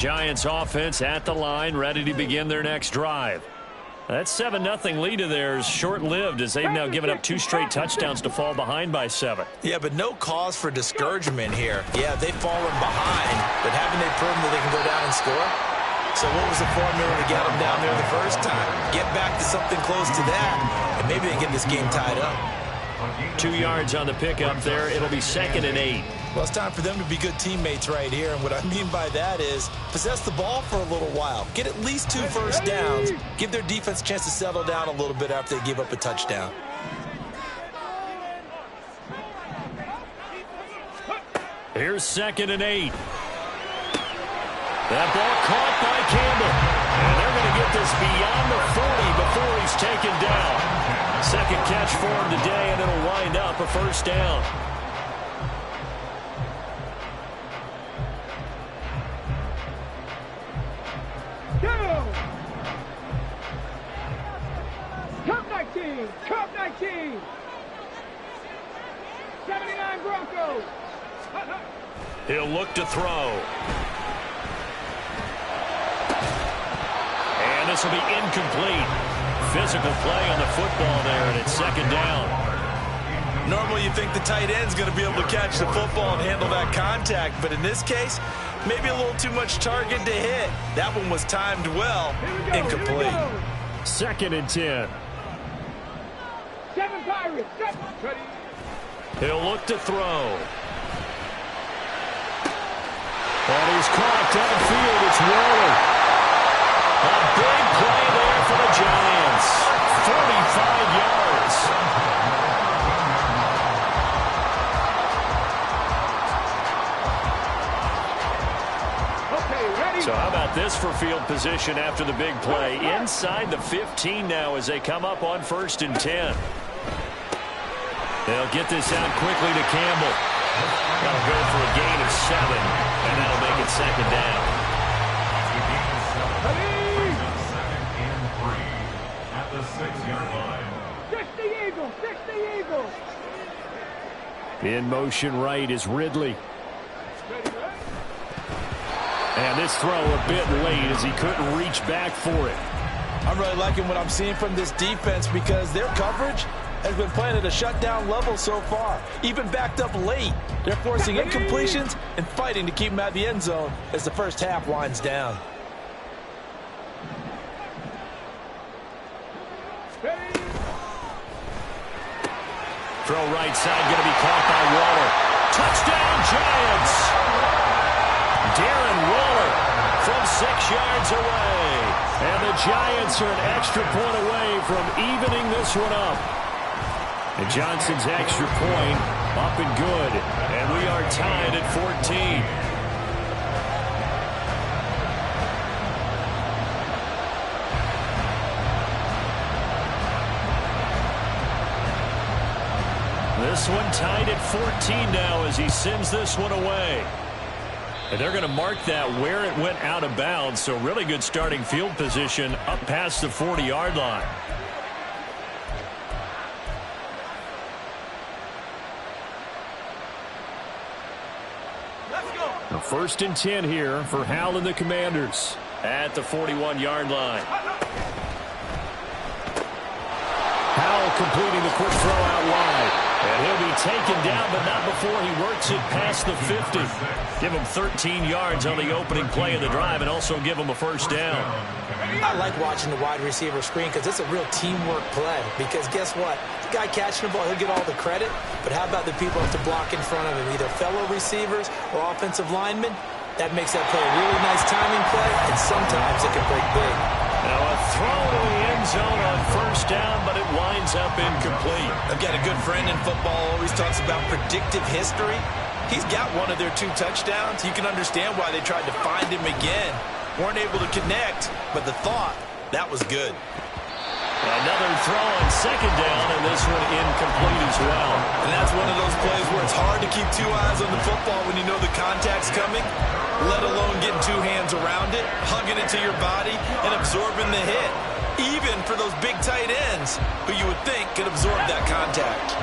Giants offense at the line, ready to begin their next drive. That 7-0 lead of theirs short-lived as they've now given up 2 straight touchdowns to fall behind by 7. Yeah, but no cause for discouragement here. Yeah, they've fallen behind, but haven't they proven that they can go down and score? So what was the formula to get them down there the first time? Get back to something close to that, and maybe they get this game tied up. 2 yards on the pickup there. It'll be 2nd and 8. Well, it's time for them to be good teammates right here, and what I mean by that is possess the ball for a little while. Get at least 2 first downs. Give their defense a chance to settle down a little bit after they give up a touchdown. Here's 2nd and 8. That ball caught by Campbell. And they're going to get this beyond the 40 before he's taken down. Second catch for him today, and it'll wind up a first down. Cup 19. 79 Broncos. He'll look to throw. And this will be incomplete. Physical play on the football there, and it's 2nd down. Normally you think the tight end's going to be able to catch the football and handle that contact, but in this case, maybe a little too much target to hit. That one was timed well. Incomplete. 2nd and 10. 7 Pirates. 7. He'll look to throw. And he's caught downfield. It's Waller. A big play there for the Giants. 45 yards. Okay, ready. So how about this for field position after the big play? Inside the 15 now as they come up on 1st and 10. They'll get this out quickly to Campbell. That'll go for a gain of 7, and that'll make it 2nd down. At the 6-yard line. 60 Eagles. 60 Eagles. In motion right is Ridley. And this throw a bit late as he couldn't reach back for it. I'm really liking what I'm seeing from this defense because their coverage has been playing at a shutdown level so far. Even backed up late. They're forcing incompletions and fighting to keep them out of the end zone as the first half winds down. Throw right side, going to be caught by Waller. Touchdown, Giants! Darren Waller from 6 yards away. And the Giants are an extra point away from evening this one up. And Johnson's extra point up and good. And we are tied at 14. This one tied at 14 now as he sends this one away. And they're going to mark that where it went out of bounds. So really good starting field position up past the 40-yard line. Let's go. Now 1st and 10 here for Hal and the Commanders at the 41-yard line. Howell completing the quick throw out wide. And he'll be taken down, but not before he works it past the 50. Give him 13 yards on the opening play of the drive and also give him a first down. I like watching the wide receiver screen because it's a real teamwork play. Because guess what? The guy catching the ball, he'll get all the credit. But how about the people who have to block in front of him, either fellow receivers or offensive linemen? That makes that play a really nice timing play, and sometimes it can break big. Now a throw to the end zone on first down, but it winds up incomplete. I've got a good friend in football, always talks about predictive history. He's got one of their 2 touchdowns. You can understand why they tried to find him again. Weren't able to connect, but the thought, that was good. Another throw on 2nd down, and this one incomplete as well. And that's one of those plays where it's hard to keep 2 eyes on the football when you know the contact's coming, let alone getting 2 hands around it, hugging it to your body, and absorbing the hit. Even for those big tight ends who you would think could absorb that contact.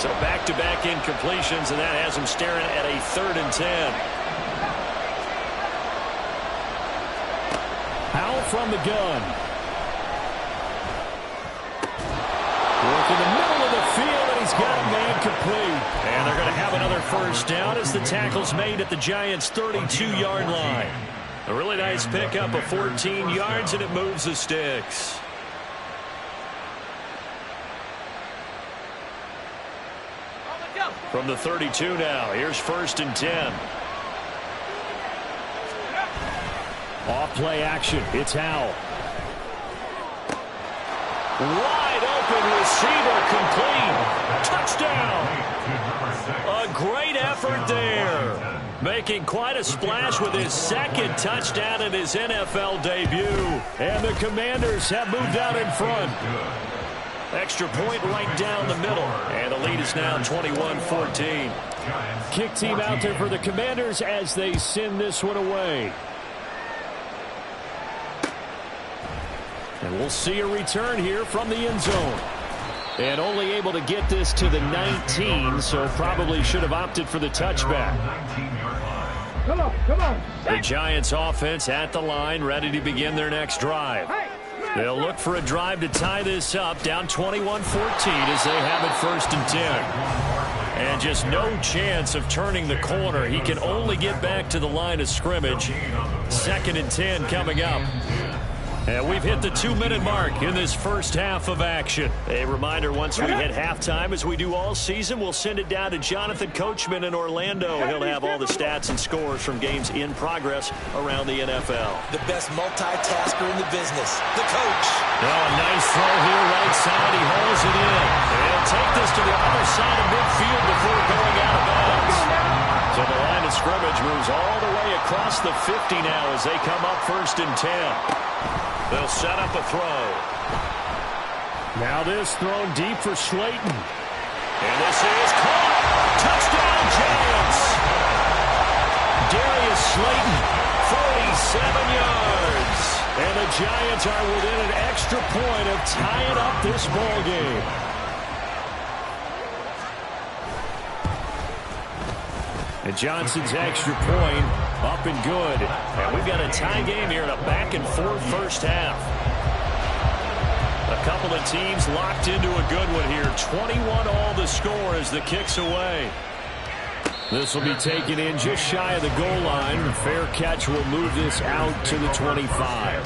So back-to-back incompletions, and that has him staring at a 3rd and 10. Howell from the gun. Work in the middle of the field, and he's got a man complete. And they're going to have another first down as the tackle's made at the Giants' 32-yard line. A really nice pickup of 14 yards, and it moves the sticks. From the 32 now, here's 1st and 10. Off play action, it's Howell. Wide open receiver, complete. Touchdown. A great effort there. Making quite a splash with his 2nd touchdown in his NFL debut. And the Commanders have moved out in front. Extra point right down the middle. And the lead is now 21-14. Kick team out there for the Commanders as they send this one away. And we'll see a return here from the end zone. And only able to get this to the 19, so probably should have opted for the touchback. Come on. The Giants offense at the line, ready to begin their next drive. They'll look for a drive to tie this up, down 21-14 as they have it 1st and 10. And just no chance of turning the corner. He can only get back to the line of scrimmage. 2nd and 10 coming up. And we've hit the 2-minute mark in this first half of action. A reminder, once we hit halftime, as we do all season, we'll send it down to Jonathan Coachman in Orlando. He'll have all the stats and scores from games in progress around the NFL. The best multitasker in the business, the coach. Oh, a nice throw here right side. He hauls it in. And he'll take this to the other side of midfield before going out of bounds. So the line of scrimmage moves all the way across the 50 now as they come up 1st and 10. They'll set up a throw. Now this thrown deep for Slayton. And this is caught. Touchdown, Giants. Darius Slayton, 47 yards. And the Giants are within an extra point of tying up this ball game. And Johnson's extra point up and good. And we've got a tie game here in a back-and-forth first half. A couple of teams locked into a good one here. 21 all the score as the kick's away. This will be taken in just shy of the goal line. The fair catch will move this out to the 25.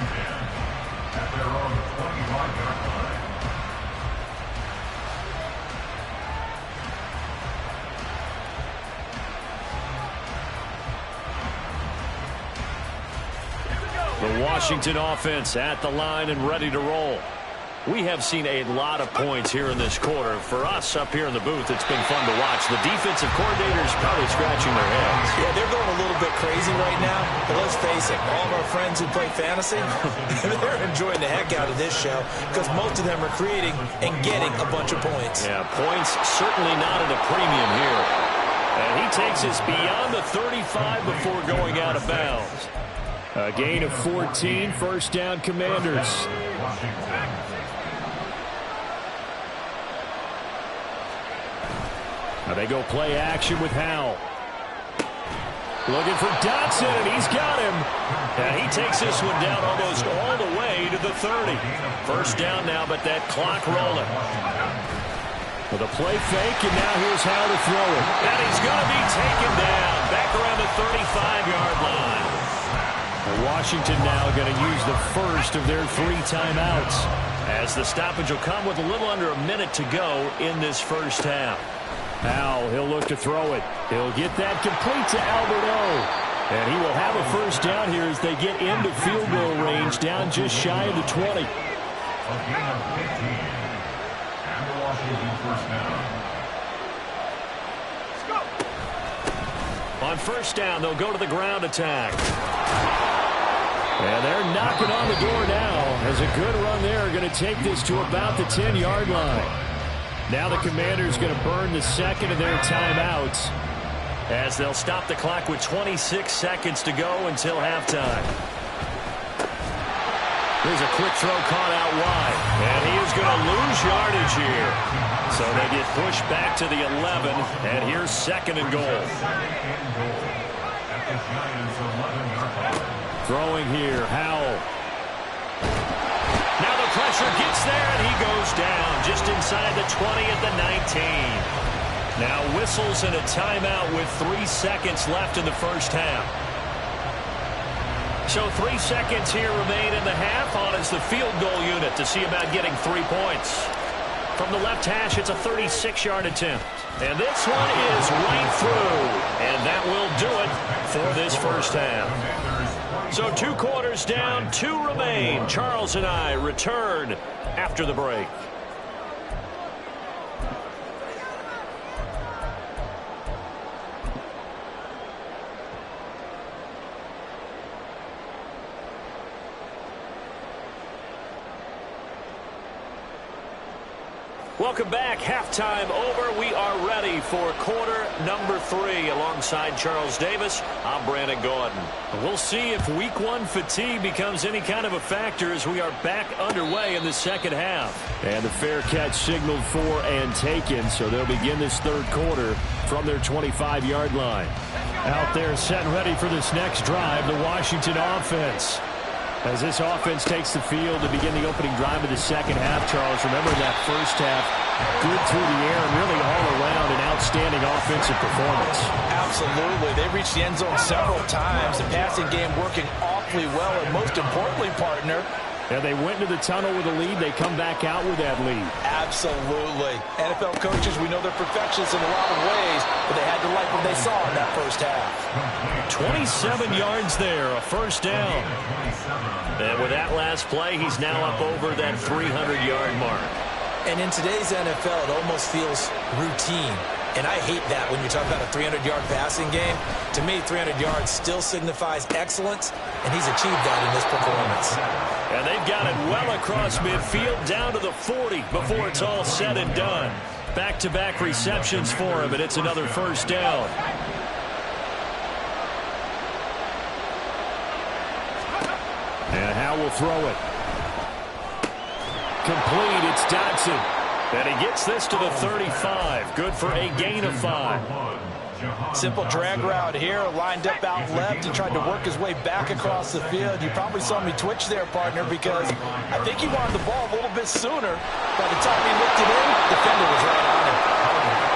The Washington offense at the line and ready to roll. We have seen a lot of points here in this quarter. For us up here in the booth, it's been fun to watch. The defensive coordinators probably scratching their heads. Yeah, they're going a little bit crazy right now. But let's face it, all of our friends who play fantasy, they're enjoying the heck out of this show because most of them are creating and getting a bunch of points. Yeah, points certainly not at a premium here. And he takes us beyond the 35 before going out of bounds. A gain of 14, 1st down Commanders. Now they go play action with Howell. Looking for Dotson, and he's got him. And he takes this one down almost all the way to the 30. 1st down now, but that clock rolling. With a play fake, and now here's how to throw it. And he's going to be taken down back around the 35-yard line. Washington now going to use the first of their 3 timeouts, as the stoppage will come with a little under a minute to go in this first half. Now he'll look to throw it. He'll get that complete to Albert O. And he will have a 1st down here as they get into field goal range, down just shy of the 20. A gain of 15. And the Washington 1st down. On 1st down, they'll go to the ground attack. And they're knocking on the door now as a good run there. Going to take this to about the 10-yard line. Now the Commanders going to burn the 2nd of their timeouts as they'll stop the clock with 26 seconds to go until halftime. Here's a quick throw caught out wide. And he is going to lose yardage here. So they get pushed back to the 11. And here's 2nd and goal. Throwing here, Howell. pressure gets there, and he goes down just inside the 20 at the 19. Now whistles and a timeout with 3 seconds left in the first half. So 3 seconds here remain in the half. On is the field goal unit to see about getting 3 points. From the left hash, it's a 36-yard attempt. And this one is right through. And that will do it for this first half. So 2 quarters down, 2 remain. Charles and I return after the break. Welcome back. Halftime over. We are ready for quarter number 3. Alongside Charles Davis, I'm Brandon Gaudin. We'll see if week 1 fatigue becomes any kind of a factor as we are back underway in the second half. And the fair catch signaled for and taken, so they'll begin this third quarter from their 25-yard line. Out there set and ready for this next drive, the Washington offense. As this offense takes the field to begin the opening drive of the second half, Charles, remember that first half, good through the air and really all around an outstanding offensive performance. Absolutely. They reached the end zone several times. The passing game working awfully well, and most importantly, partner, and they went into the tunnel with a lead. They come back out with that lead. Absolutely. NFL coaches, we know they're perfectionists in a lot of ways, but they had to like what they saw in that first half. 27 yards there, a first down. And with that last play, he's now up over that 300-yard mark. And in today's NFL, it almost feels routine. And I hate that when you talk about a 300-yard passing game. To me, 300 yards still signifies excellence, and he's achieved that in this performance. And they've got it well across midfield down to the 40 before it's all said and done. Back-to-back receptions for him, and it's another first down. And Howe will throw it. Complete, it's Dodson. And he gets this to the 35. Good for a gain of 5. Simple drag route here, lined up out left and tried to work his way back across the field. You probably saw me twitch there, partner, because I think he wanted the ball a little bit sooner. By the time he looked it in, the defender was right on him.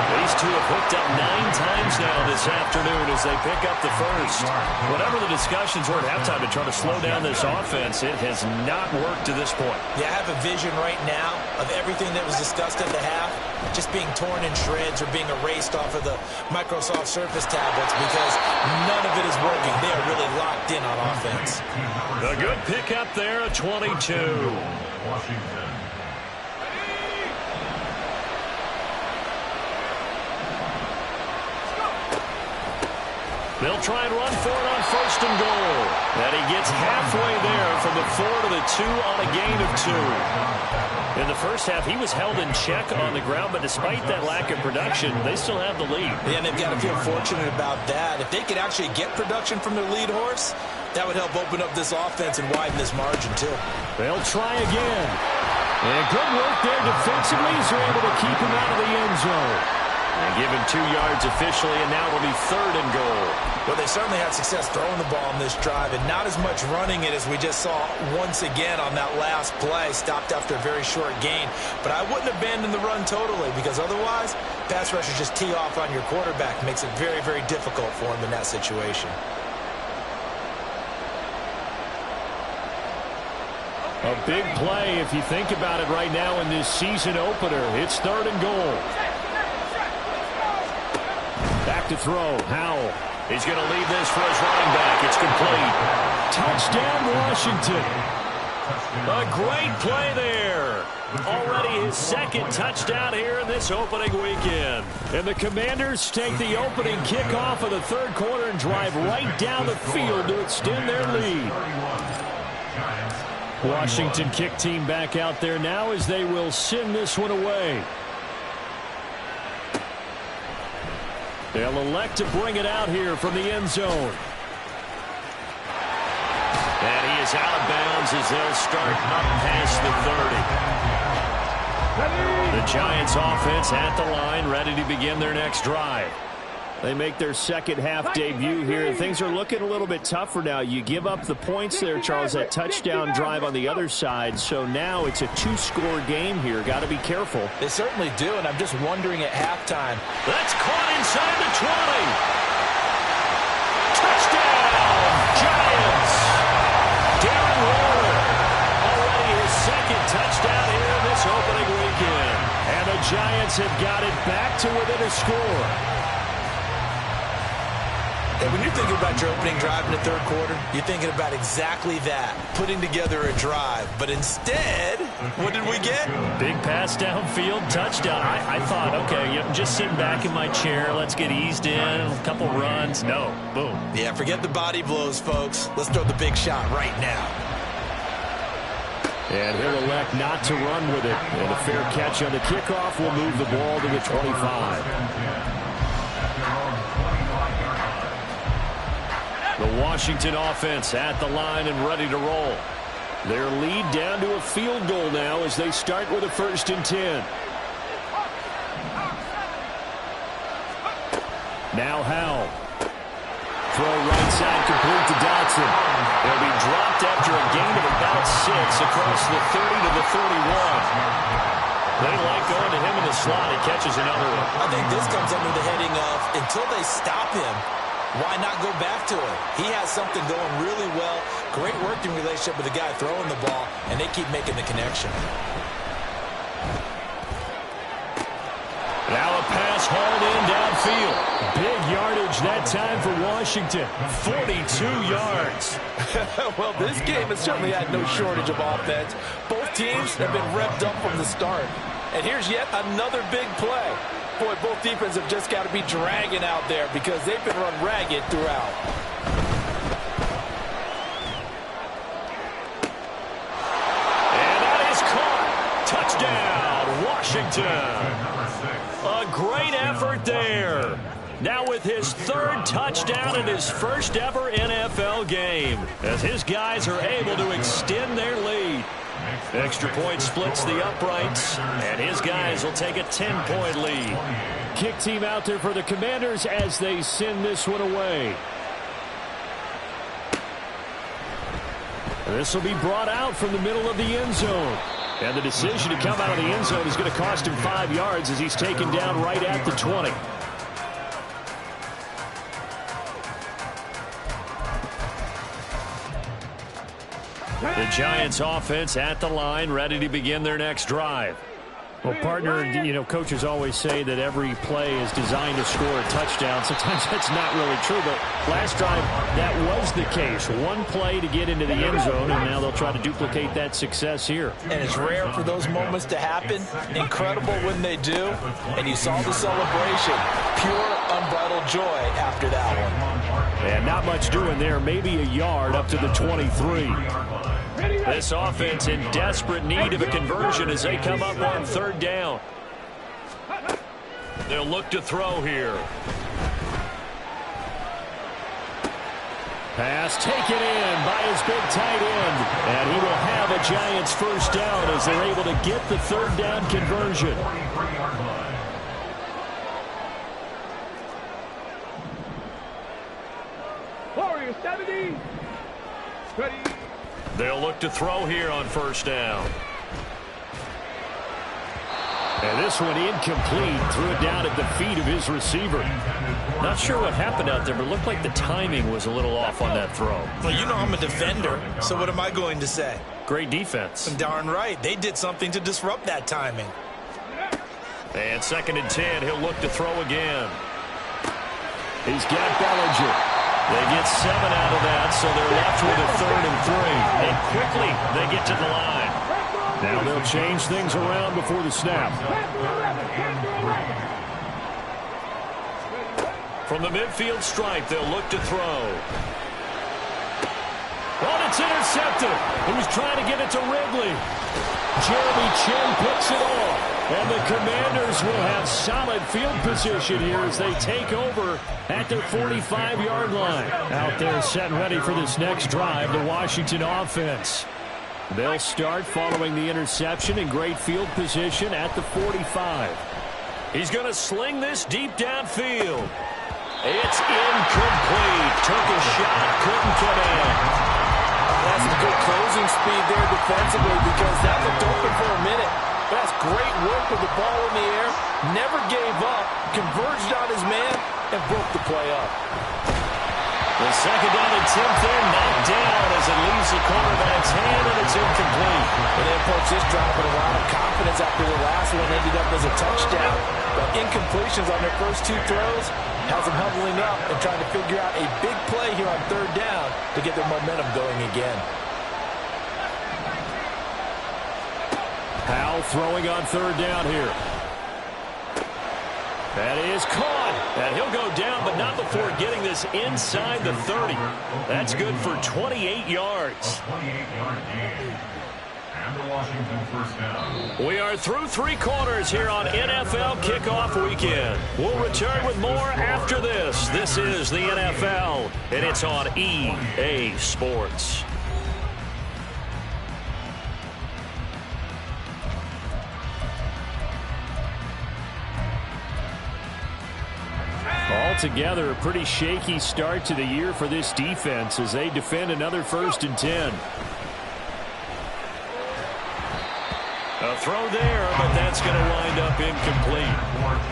These two have hooked up 9 times now this afternoon as they pick up the first. Whatever the discussions were at halftime to try to slow down this offense, it has not worked to this point. Yeah, I have a vision right now of everything that was discussed at the half just being torn in shreds or being erased off of the Microsoft Surface tablets because none of it is working. They are really locked in on offense. A good pickup there, a 22. Washington. They'll try and run for it on first and goal. And he gets halfway there from the 4 to the 2 on a gain of 2. In the first half, he was held in check on the ground, but despite that lack of production, they still have the lead. Yeah, and they've got to feel fortunate about that. If they could actually get production from their lead horse, that would help open up this offense and widen this margin, too. They'll try again. And good work there defensively as they're able to keep him out of the end zone. And give him 2 yards officially, and now it'll be 3rd and goal. Well, they certainly had success throwing the ball on this drive, and not as much running it as we just saw once again on that last play. Stopped after a very short gain. But I wouldn't abandon the run totally, because otherwise, pass rushers just tee off on your quarterback. Makes it very, very difficult for him in that situation. A big play if you think about it right now in this season opener. It's 3rd and goal. Back to throw. Howell. He's going to leave this for his running back. It's complete. Touchdown, Washington. A great play there. Already his 2nd touchdown here in this opening weekend. And the Commanders take the opening kickoff of the 3rd quarter and drive right down the field to extend their lead. Washington kick team back out there now as they will send this one away. They'll elect to bring it out here from the end zone. And he is out of bounds as they'll start up past the 30. The Giants offense at the line, ready to begin their next drive. They make their second half debut here. Things are looking a little bit tougher now. You give up the points there, Charles, that touchdown drive on the other side. So now it's a two-score game here. Got to be careful. They certainly do, and I'm just wondering at halftime. That's caught inside the 20. Touchdown, Giants. Darren Waller, already his second touchdown here in this opening weekend. And the Giants have got it back to within a score. And when you're thinking about your opening drive in the third quarter, you're thinking about exactly that, putting together a drive. But instead, what did we get? Big pass downfield, touchdown. I thought, okay, I'm just sitting back in my chair. Let's get eased in, a couple runs. No, boom. Yeah, forget the body blows, folks. Let's throw the big shot right now. And he'll elect not to run with it. And a fair catch on the kickoff will move the ball to the 25. The Washington offense at the line and ready to roll. Their lead down to a field goal now as they start with a 1st and 10. Now Howell. Throw right side complete to Dotson. They'll be dropped after a gain of about 6 across the 30 to the 31. They like going to him in the slot. He catches another one. I think this comes under the heading of until they stop him, why not go back to it? He has something going really well. Great working relationship with the guy throwing the ball, and they keep making the connection. Now a pass hauled in downfield. Big yardage that time for Washington. 42 yards. Well, this game has certainly had no shortage of offense. Both teams have been revved up from the start. And here's yet another big play. Boy, both defenses have just got to be dragging out there because they've been run ragged throughout. And that is caught. Touchdown, Washington. A great effort there. Now with his 3rd touchdown in his first ever NFL game, as his guys are able to extend their lead. Extra point splits the uprights, and his guys will take a 10-point lead. Kick team out there for the Commanders as they send this one away. This will be brought out from the middle of the end zone. And the decision to come out of the end zone is going to cost him 5 yards as he's taken down right at the 20. The Giants offense at the line, ready to begin their next drive. Well, partner, you know, coaches always say that every play is designed to score a touchdown. Sometimes that's not really true, but last drive, that was the case. One play to get into the end zone, and now they'll try to duplicate that success here. And it's rare for those moments to happen. Incredible when they do. And you saw the celebration. Pure, unbridled joy after that one. And not much doing there. Maybe a yard up to the 23. This offense in desperate need of a conversion as they come up on 3rd down. They'll look to throw here. Pass taken in by his big tight end. And he will have a Giants 1st down as they're able to get the 3rd down conversion. Warriors 70. Ready. They'll look to throw here on 1st down. And this one incomplete. Threw it down at the feet of his receiver. Not sure what happened out there, but it looked like the timing was a little off on that throw. Well, you know I'm a defender, so what am I going to say? Great defense. Darn right. They did something to disrupt that timing. And 2nd and 10. He'll look to throw again. He's got Bellinger. They get 7 out of that, so they're left with a 3rd and 3. And quickly, they get to the line. Now they'll change things around before the snap. From the midfield stripe, they'll look to throw. Well, it's intercepted. He was trying to get it to Ridley. Jeremy Chin picks it off. And the Commanders will have solid field position here as they take over at their 45-yard line. Out there set and ready for this next drive, the Washington offense. They'll start following the interception in great field position at the 45. He's going to sling this deep downfield. It's incomplete. Took a shot, couldn't come in. That's some good closing speed there defensively because that looked open for a minute. That's great work with the ball in the air. Never gave up, converged on his man, and broke the play up. The second down attempt there, knocked down as it leaves the quarterback's hand, and it's incomplete. And then Folks just dropping a lot of confidence after the last one ended up as a touchdown. But incompletions on their first two throws has them huddling up and trying to figure out a big play here on third down to get their momentum going again. Powell throwing on third down here. That is caught. And he'll go down, but not before getting this inside the 30. That's good for 28 yards. And the Washington first down. We are through three quarters here on NFL Kickoff Weekend. We'll return with more after this. This is the NFL, and it's on EA Sports. Altogether, a pretty shaky start to the year for this defense as they defend another 1st and 10. A throw there, but that's going to wind up incomplete.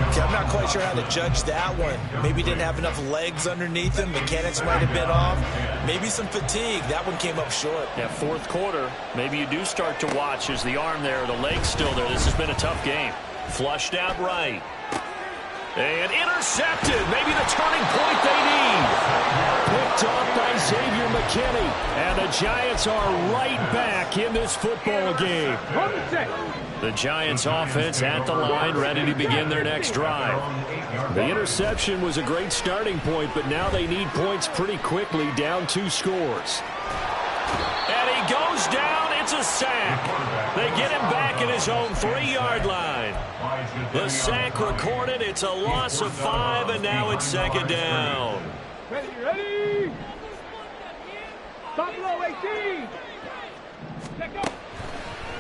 Okay, I'm not quite sure how to judge that one. Maybe didn't have enough legs underneath him. Mechanics might have been off. Maybe some fatigue. That one came up short. Yeah, fourth quarter, maybe you do start to watch as the arm there, the leg's still there. This has been a tough game. Flushed out right. And intercepted. Maybe the turning point they need. Picked off by Xavier McKinney. And the Giants are right back in this football game. The Giants offense at the line, ready to begin their next drive. The interception was a great starting point, but now they need points pretty quickly, down 2 scores. And he goes down. It's a sack. They get him back at his own 3-yard line. The sack recorded. It's a loss of 5, and now it's 2nd down. Ready. Stop low, 18.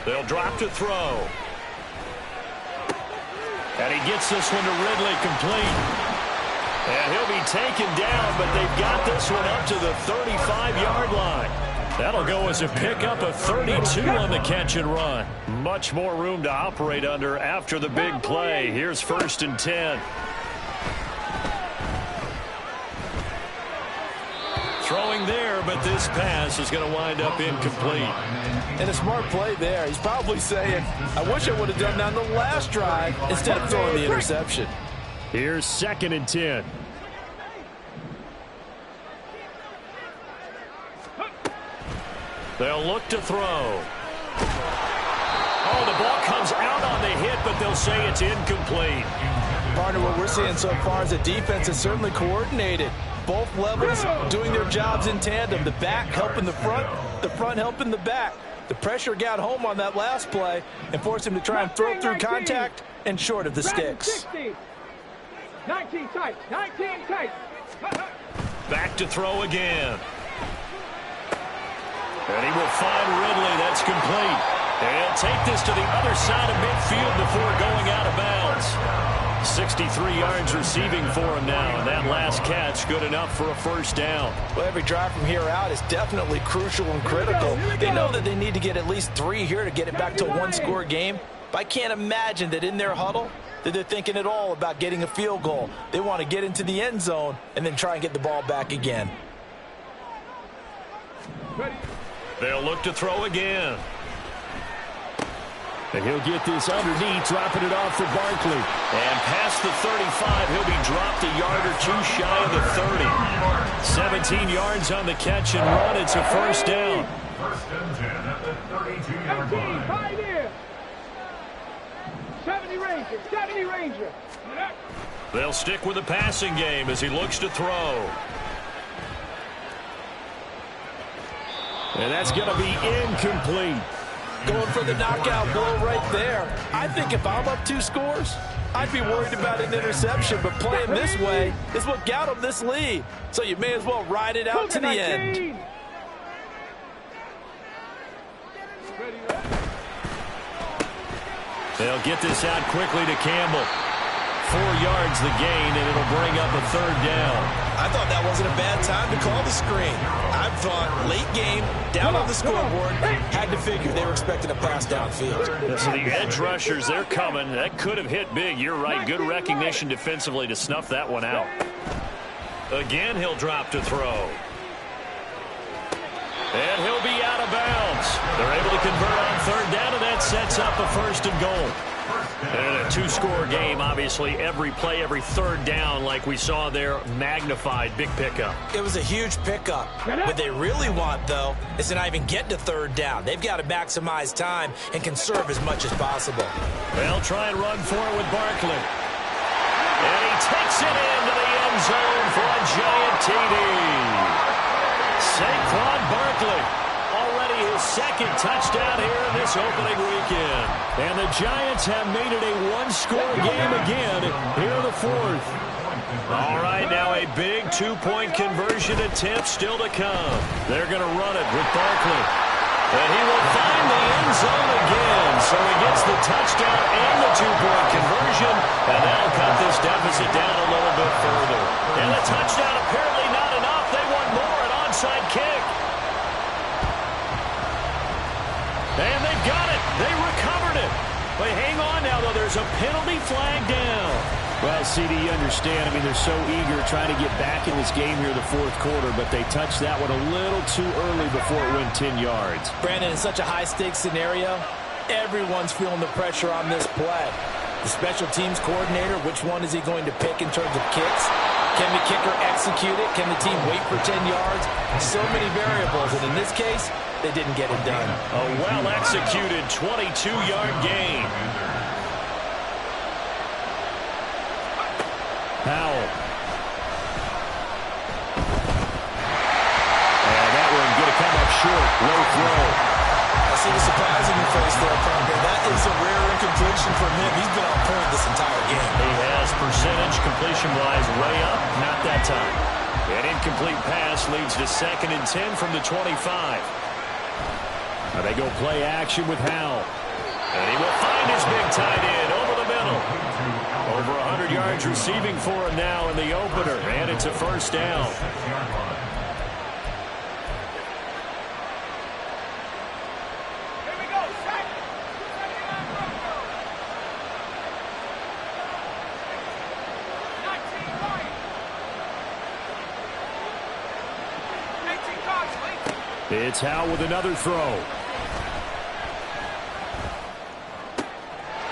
They'll drop to throw. And he gets this one to Ridley complete. And he'll be taken down, but they've got this one up to the 35-yard line. That'll go as a pickup of 32 on the catch and run. Much more room to operate under after the big play. Here's 1st and 10. Throwing there, but this pass is going to wind up incomplete. And a smart play there. He's probably saying, I wish I would have done that on the last drive instead of throwing the interception. Here's 2nd and 10. They'll look to throw. Oh, the ball comes out on the hit, but they'll say it's incomplete. Partner, what we're seeing so far is the defense is certainly coordinated. Both levels doing their jobs in tandem. The back helping the front helping the back. The pressure got home on that last play and forced him to try and throw through contact and short of the sticks. 19 tight. 19 tight. Back to throw again. And he will find Ridley. That's complete. And he'll take this to the other side of midfield before going out of bounds. 63 yards receiving for him now. And that last catch good enough for a 1st down. Well, every drive from here out is definitely crucial and critical. They know that they need to get at least 3 here to get it back to a 1-score game. But I can't imagine that in their huddle that they're thinking at all about getting a field goal. They want to get into the end zone and then try and get the ball back again. They'll look to throw again. And he'll get this underneath, dropping it off for Barkley. And past the 35, he'll be dropped a yard or 2 shy of the 30. 17 yards on the catch and run. It's a 1st down. 1st and 10 at the 32-yard 19, line. 5 here. 70 Ranger. 70 Ranger. They'll stick with the passing game as he looks to throw. And that's going to be incomplete. Going for the knockout blow right there. I think if I'm up 2 scores, I'd be worried about an interception, but playing this way is what got them this lead. So you may as well ride it out to the end. They'll get this out quickly to Campbell. 4 yards the gain, and it'll bring up a 3rd down. I thought that wasn't a bad time to call the screen. I thought late game, down on the scoreboard, had to figure they were expecting a pass downfield. So the edge rushers, they're coming. That could have hit big. You're right. Good recognition defensively to snuff that one out. Again, he'll drop to throw. And he'll be out of bounds. They're able to convert on 3rd down, and that sets up a 1st and goal. And a 2-score game, obviously. Every play, every 3rd down, like we saw there, magnified. Big pickup. It was a huge pickup. What they really want, though, is to not even get to 3rd down. They've got to maximize time and conserve as much as possible. They'll try and run for it with Barkley. And he takes it into the end zone for a giant TD. Saquon Barkley, already his 2nd touchdown here in this opening weekend. And the Giants have made it a 1-score game again here in the 4th. All right, now a big 2-point conversion attempt still to come. They're going to run it with Barkley. And he will find the end zone again. So he gets the touchdown and the 2-point conversion. And that'll cut this deficit down a little bit further. And the touchdown apparently not enough. They want more, an onside kick. And they've got it. They recovered it. But hang on now, though. There's a penalty flag down. Well, CD, you understand. I mean, they're so eager trying to get back in this game here in the 4th quarter, but they touched that one a little too early before it went 10 yards. Brandon, in such a high-stakes scenario, everyone's feeling the pressure on this play. The special teams coordinator, which one is he going to pick in terms of kicks? Can the kicker execute it? Can the team wait for 10 yards? So many variables, and in this case, they didn't get it done. A well-executed 22-yard gain. Powell. And that one going to come up short. Low throw. I see the surprise in your face there, partner. That is a rare incompletion from him. He's been on point this entire game. He has percentage completion-wise way up. Not that time. An incomplete pass leads to 2nd and 10 from the 25. Now they go play action with Howell. And he will find his big tight end over the middle. Over 100 yards receiving for him now in the opener. And it's a 1st down. Here we go, set. 19 right. 18 cards, please. It's Howell with another throw.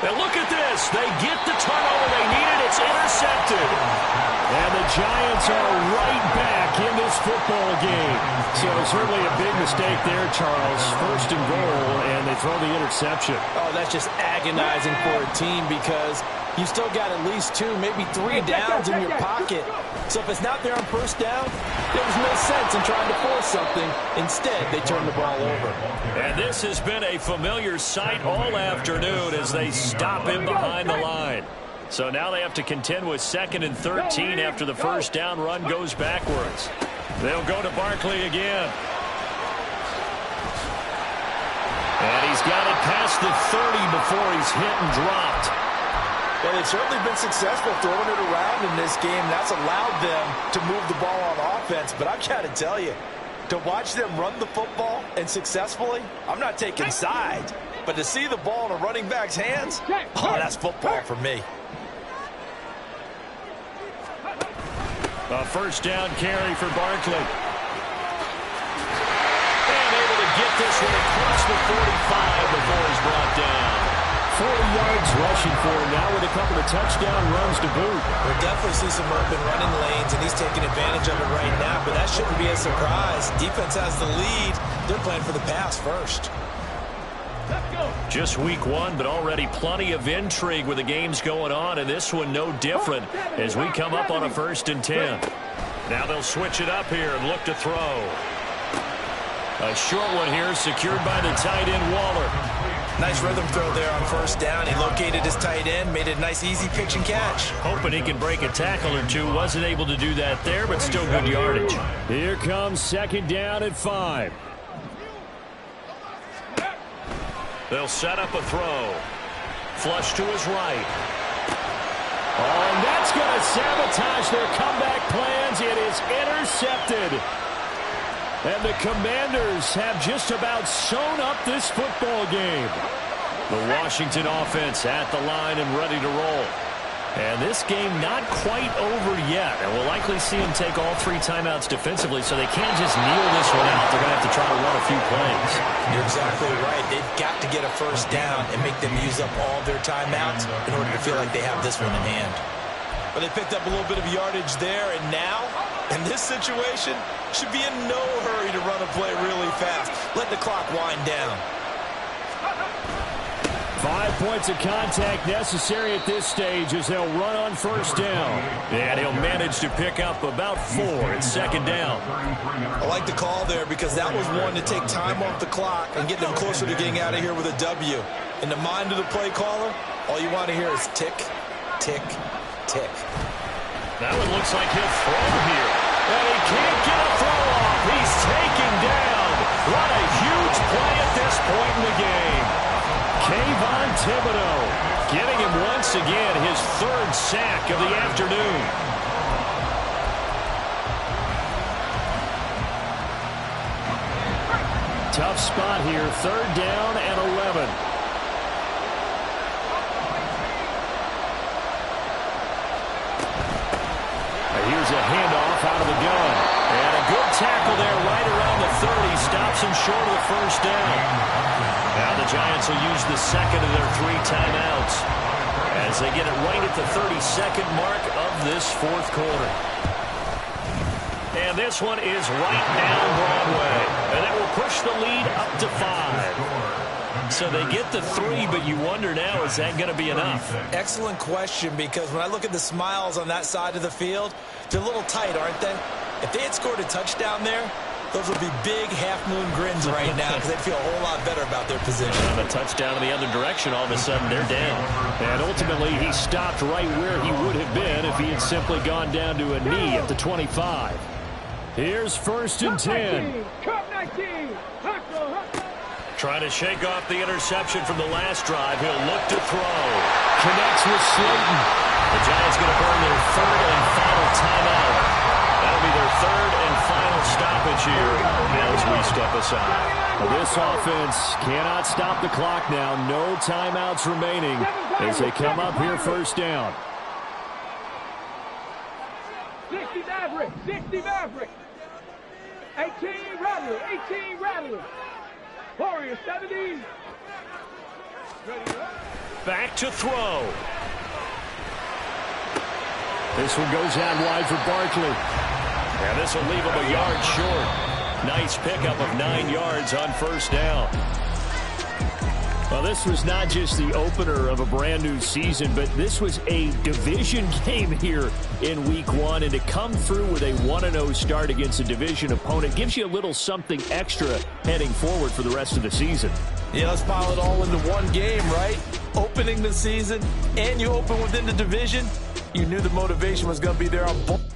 And look at this. They get the turnover they needed. It's intercepted. And the Giants are right back in this football game. So certainly a big mistake there, Charles. 1st and goal, and they throw the interception. Oh, that's just agonizing for a team because you still got at least 2, maybe 3 downs in your pocket. So if it's not there on 1st down, there was no sense in trying to force something. Instead, they turn the ball over. And this has been a familiar sight all afternoon as they stop him behind the line. So now they have to contend with 2nd and 13 after the 1st down run goes backwards. They'll go to Barkley again. And he's got it past the 30 before he's hit and dropped. Well, they've certainly been successful throwing it around in this game. That's allowed them to move the ball on offense. But I've got to tell you, to watch them run the football and successfully, I'm not taking sides. But to see the ball in a running back's hands, oh, that's football for me. A 1st down carry for Barkley. And able to get this one across the 45 before he's brought down. 40 yards rushing for him now with a couple of touchdown runs to boot. We'll definitely see some open running lanes, and he's taking advantage of it right now, but that shouldn't be a surprise. Defense has the lead. They're playing for the pass first. Just week 1, but already plenty of intrigue with the games going on, and this one no different as we come up on a 1st and 10. Now they'll switch it up here and look to throw. A short one here secured by the tight end Waller. Nice rhythm throw there on 1st down. He located his tight end, made it a nice easy pitch and catch. Hoping he can break a tackle or two. Wasn't able to do that there, but still good yardage. Here comes 2nd down at 5. They'll set up a throw. Flush to his right. Oh, and that's going to sabotage their comeback plans. It is intercepted. And the Commanders have just about sewn up this football game. The Washington offense at the line and ready to roll. And this game not quite over yet. And we'll likely see them take all 3 timeouts defensively, so they can't just kneel this one out. They're going to have to try to run a few plays. You're exactly right. They've got to get a first down and make them use up all their timeouts in order to feel like they have this one in hand. But they picked up a little bit of yardage there, and now, in this situation, should be in no hurry to run a play really fast. Let the clock wind down. 5 points of contact necessary at this stage as they'll run on first down. And he'll manage to pick up about 4 at second down. I like the call there because that was one to take time off the clock and get them closer to getting out of here with a W. In the mind of the play caller, all you want to hear is tick, tick, tick. That one looks like he'll throw here. And he can't get a throw off. He's taken down. What a huge play at this point in the game. Kayvon Thibodeaux getting him once again his 3rd sack of the afternoon. Tough spot here, 3rd down and 11. Here's a handoff out of the gun. And a good tackle there right around the 30. Stops him short of the first down. Now the Giants will use the second of their 3 timeouts as they get it right at the 32nd mark of this 4th quarter. And this one is right down Broadway. And that will push the lead up to 5. So they get the 3, but you wonder now, is that going to be enough? Excellent question, because when I look at the smiles on that side of the field, they're a little tight, aren't they? If they had scored a touchdown there, those would be big half-moon grins right now because they'd feel a whole lot better about their position. And a touchdown in the other direction, all of a sudden they're down. And ultimately, he stopped right where he would have been if he had simply gone down to a knee at the 25. Here's 1st and 10. Trying to shake off the interception from the last drive. He'll look to throw. Connects with Slayton. The Giants going to burn their 3rd and final timeout. That'll be their 3rd and final stoppage here as we step aside. Well, this offense cannot stop the clock now. No timeouts remaining as they come up here 1st down. 60 Maverick, 60 Maverick. 18 Rattler, 18 Rattler. Warrior 70. Back to throw. This one goes out wide for Barkley. And this will leave him a yard short. Nice pickup of 9 yards on first down. Well, this was not just the opener of a brand new season, but this was a division game here in week 1. And to come through with a 1-0 start against a division opponent gives you a little something extra heading forward for the rest of the season. Yeah, let's pile it all into one game, right? Opening the season, and you open within the division. You knew the motivation was going to be there on both.